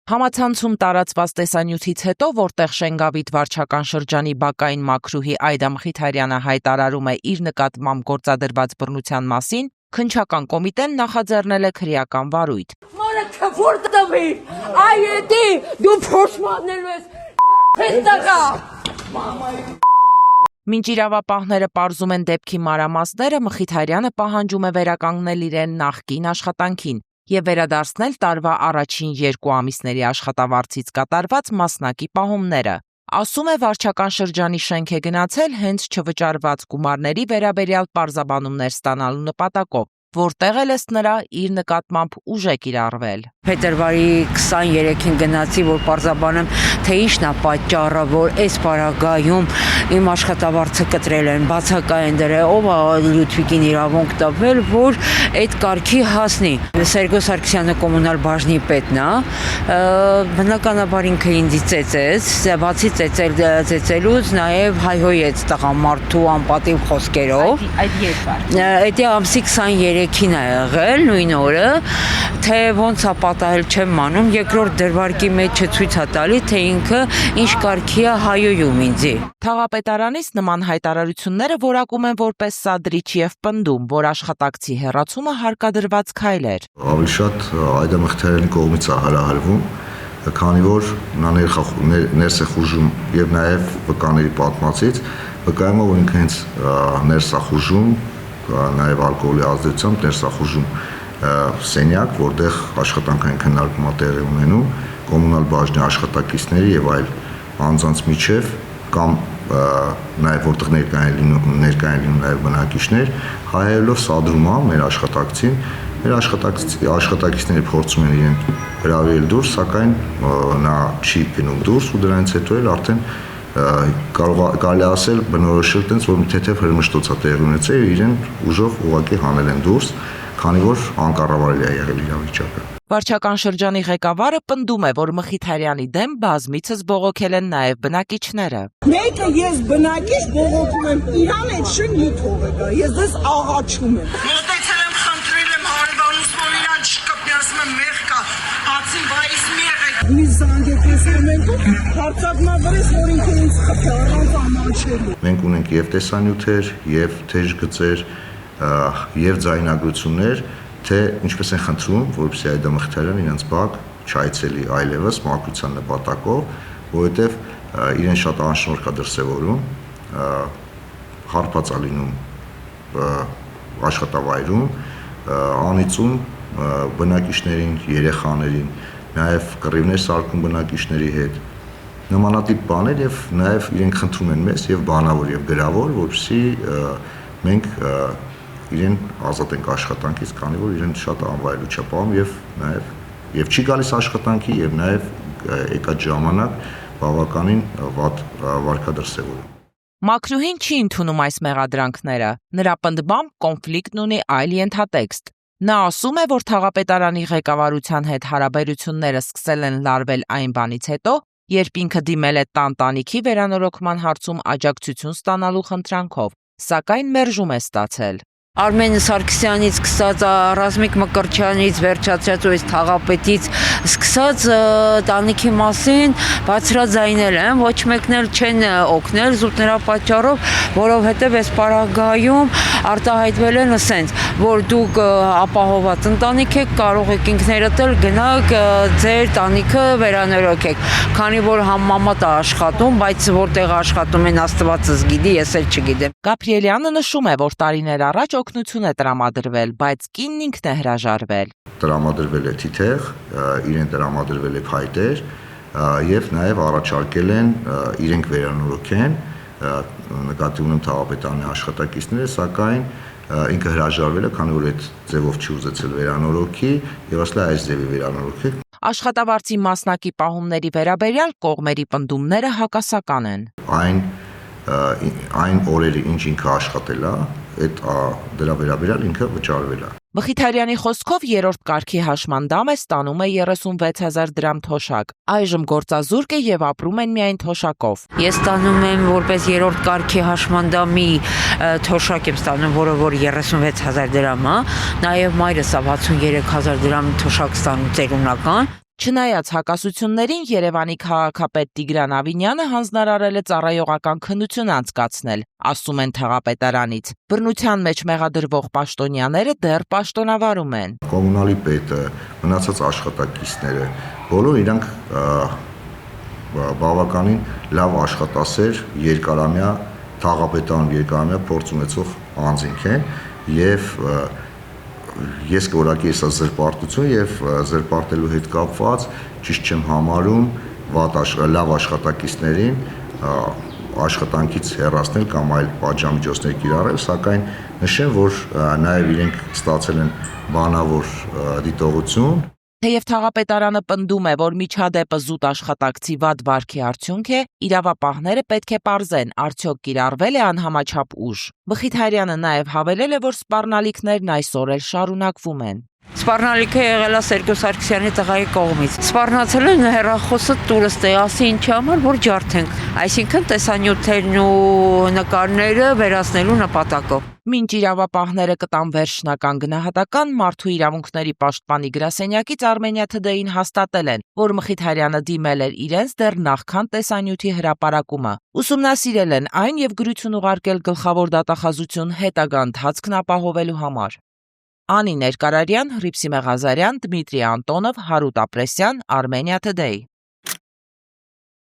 Համացանցում տարածված տեսանյութից հետո, որտեղ Շենգավիթ վարչական շրջանի բակային մաքրուհի Այդա Մխիթարյանը հայտարարում է իր նկատմամբ գործադրված բռնության մասին, քննչական կոմիտեն նախաձեռնել է քրեական վարույթ։ Մինչ իրավապահները պարզում են դեպքի մանրամասները, Մխիթարյանը պահանջում է վերականգնել իրեն նախկին աշխատանքին և վերադարձնել տարվա առաջին 2 ամիսների աշխատավարձից կատարված մասնակի պահումները։ Ասում է վարչական շրջանի շենք է գնացել հենց չվճարված գումարների վերաբերյալ պարզաբանումներ ստանալու նպատակով, որտեղ էլ ըստ նրա իր նկատմամբ ուժ է կիրառվել։ Փետրվարի 23-ին գնացի, որ պարզաբանեմ, թե ինչն է պատճառը, որ այս պարագայում իմ աշխատավարձը կտրել են, բացակայեն դրել, ով է Լյուդվիգին իրավունք տվել, որ այդ կարգի հասնի։ Սերգո Սարգսյանը կոմունալ բաժնի պետն է, բնականաբար ինքը ինձ ծեծեց, բացի ծեծելուց նաև հայհոյեց տղամարդու անպատիվ խոսքերով։ Այդ երբ է։ Այդ ամսի 23-ին է եղել, նույն օրը, թե ոնց է պատահել չեմ իմանում, երկրորդ դրվարկի մեջ ցույց է տալի, թե ինքը ինչ կարգի է հայոյում ինձի։ Թաղապետարանից նման հայտարարությունները որակում են որպես սադրիչ և պնդում, որ աշխատակցի հեռացումը հարկադրված քայլ էր։ Ավելի շատ Այդա Մխիթարյանի կողմից է հրահրվում, քանի որ նա ներս է խուժում եւ նաեւ վկաների պատմածից վկայում է, որ ինքը հենց ներս է խուժում, նաեւ ալկոհոլի ազդեցությամբ ներս է խուժում սենյակ, որտեղ աշխատանքային քննարկում է տեղի ունենում կոմունալ բաժնի աշխատակիցների եւ այլ անձանց միջև կամ նաեւ որտեղ ներկայ են լինում նաեւ բնակիչներ, հայելով սադրում է մեր աշխատակցին, մեր աշխատակիցները փորձում են իրեն հրավիրել դուրս, սակայն նա չի գնում դուրս ու դրանից հետո էլ արդեն կարելի ասել բնորոշել տենց, որ թեթև հրմշտոց է տեղի ունեցել եւ իրեն ուժով ուղղակի հանել են դուրս, քանի որ անկառավարելի է եղել իրավիճակը։ Վարչական շրջանի ղեկավարը պնդում է, որ Մխիթարյանի դեմ բազմիցս բողոքել են նաև բնակիչները։ Մեկը ես բնակիչ բողոքում եմ, իրան այդ շնչի թողը գա, ես դες աղաչում եմ։ Մոտեցել եմ, խնդրել եմ հարևանուց, որ իրան չկպնի, ասում եմ մեղք է, հացին բայիս մի եղեք։ Մի զանգեք տեսել մենք հարցակնավորես, որ ինքը ինձ խփի առանց ամանչելու։ Մենք ունենք եւ տեսանյութեր, եւ թեժ գծեր, եւ ձայնագրություններ, թե ինչպես են խնդրում, որպեսզի Այդա Մխիթարյանը իրենց բակ չայցելի այլևս մաքրության նպատակով, որովհետեւ իրեն շատ անշնորհք է դրսևորում, հարբած է լինում աշխատավայրում, անիծում բնակիչներին, երեխաներին, նաեւ կռիվներ սարքում բնակիչների հետ, նմանատիպ բաներ եւ նաեւ իրենք խնդրում են մեզ եւ բանավոր եւ գրավոր, որպեսզի մենք իրեն ազատենք աշխատանքից, քանի որ իրեն շատ անվայելուչ է պահում եւ չի գալիս աշխատանքի եւ նաեւ եկած ժամանակ բավականին վատ վարքադրսևորում։ Մաքրուհին չի ընդունում այս մեղադրանքները։ Նրա պնդմամբ կոնֆլիկտն ունի այլ ենթատեքստ։ Նա ասում է, որ թաղապետարանի ղեկավարության հետ հարաբերությունները սկսել են լարվել այն բանից հետո, երբ ինքը դիմել է տանտանիքի վերանորոգման հարցում աջակցություն ստանալու խնդրանքով, սակայն մերժում է ստացել։ Արմեն Սարգսյանից սկսած, Ռազմիկ Մկրտչյանից վերջացած ու այս թաղապետից սկսած տանիքի մասին բարձրաձայնել են, ոչ մեկն էլ չեն օգնել զուտ նրա պատճառով, որովհետև այս պարագայում արտահայտվել են ասենց, որ դուք ապահոված ընտանիք եք, կարող եք ինքներդ էլ գնաք ձեր տանիքը վերանորոգեք, քանի որ համեմատ է աշխատում, բայց որտեղ աշխատում են Աստվածս գիտի, ես էլ չգիտեմ։ Գաբրիելյանը նշում է, որ տարիներ առաջ օգնություն է տրամադրվել, բայց կինն ինքն է հրաժարվել։ Տրամադրվել է թիթեղ, իրեն տրամադրվել է փայտեր եւ նաեւ առաջարկել են իրենք վերանորոգեն, նկատի ունեմ թաղապետարանի աշխատակիցները, սակայն ինքը հրաժարվել է, քանի որ այդ ձևով չի ուզեցել վերանորոգի եւ ասել է այս ձևի վերանորոգի։ Աշխատավարձի մասնակի պահումների վերաբերյալ կողմերի պնդումները հակասական են։ Այն օրերը, ինչ ինքը աշխատել է, դրա վերաբերյալ ինքը վճարվել է։ Մխիթարյանի խոսքով երրորդ կարգի հաշմանդամը ստանում է 36,000 դրամ թոշակ։ Այժմ գործազուրկ է եւ ապրում են միայն թոշակով։ Ես ստանում եմ որպես երրորդ կարգի հաշմանդամի թոշակ եմ ստանում, որը որ 36,000 դրամ է, նաեւ մայրս 63,000 դրամ թոշակ ստանում ծերունական։ Չնայած հակասություններին Երևանի քաղաքապետ Տիգրան Ավինյանը հանձնարարել է ծառայողական քննություն անցկացնել, ասում են քաղաքապետարանից։ Բռնության մեջ մեղադրվող պաշտոնյաները դեռ պաշտոնավարում են։ Կոմունալի պետը, մնացած աշխատակիցները, բոլոր իրանք բավականին լավ աշխատասեր երկարամյա թաղապետարան երկարամյա փորձ ունեցող անձինք են եւ ես կորակի հեսա զրպարտություն եւ զրպարտելու հետ կապված ճիշտ չեմ համարում լավ աշխատակիցներին աշխատանքից հեռացնել կամ այլ պատժամիջոցներ կիրառել, սակայն նշեմ, որ նաեւ իրենք ստացել են բանավոր դիտողություն։ Թեև թաղապետարանը պնդում է, որ միջադեպը զուտ աշխատակցի վատ վարքի արդյունք է, իրավապահները պետք է պարզեն, արդյոք կիրառվել է անհամաչափ ուժ։ Մխիթարյանը նաև հավելել է, որ սպառնալիքներն այսօր էլ շարունակվում են։ Սպառնալիքը եղել է Սերգո Սարգսյանի տղայի կողմից։ Սպառնացել են հեռախոսը տուրս ասի ինչի համար, որ ջարդենք, այսինքն տեսանյութերն ու նկարները վերացնելու նպատակով։ Մինչ իրավապահները կտան վերջնական գնահատական, Մարդու իրավունքների պաշտպանի գրասենյակից Armenia Today-ին հաստատել են, որ Մխիթարյանը դիմել էր իրենց դեռ նախքան տեսանյութի հրապարակումը։ Ուսումնասիրել են այն եւ գրություն ուղարկել գլխավոր դատախազություն հետագա ընթացքն ապահովելու համար։ Անի Ներկարարյան, Հռիփսիմե Ղազարյան, Դմիտրի Անտոնով, Հարութ Ապրեսյան, Armenia Today։